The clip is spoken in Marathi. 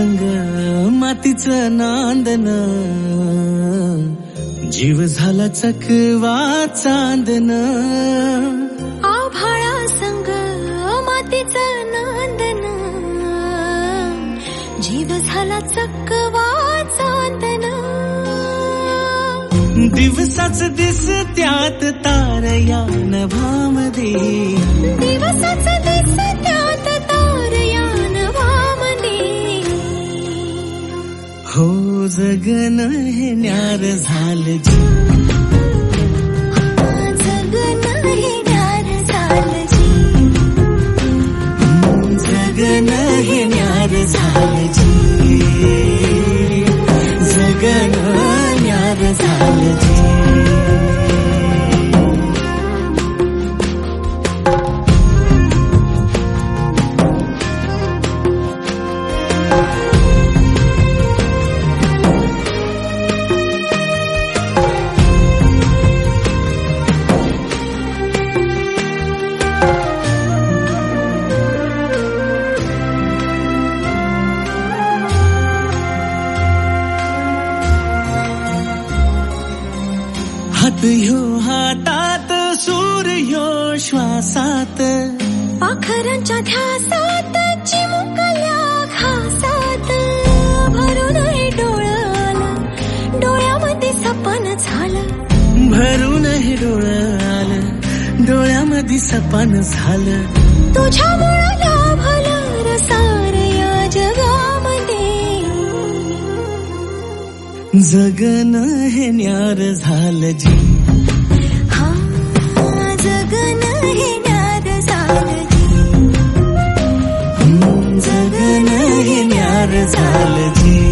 संग मातीचं नांदन, जीव झाला चकवा चांदन. आभाळा संग मातीचं नांदन, जीव झाला चकवा चांदन. दिवसाच दिसत्यात तारया नभामध्ये, दिवसाच दिसत्यात तारया नभामध्ये. हो जगन हे न्यार झालं जी, जगन हे न्यार झालं जी, जगन हे न्यार झालं जी, जगन न्यार झालं जी. हात ह्यो हातात, सूर ह्यो श्वासात, पाखरांच्या ध्यासात, चिमुकल्या घासात. भरून हे डोळं डोळ्यामध्ये सपन झालं, भरून हे डोळं आलं, डोळ्यामध्ये सपन झालं. तुझ्यामुळं लाभलं रसार या जगामध्ये. जगन हे न्यार झालं जी, हा जगन हे न्यार झालं जी, जगन हे न्यार झालं जी.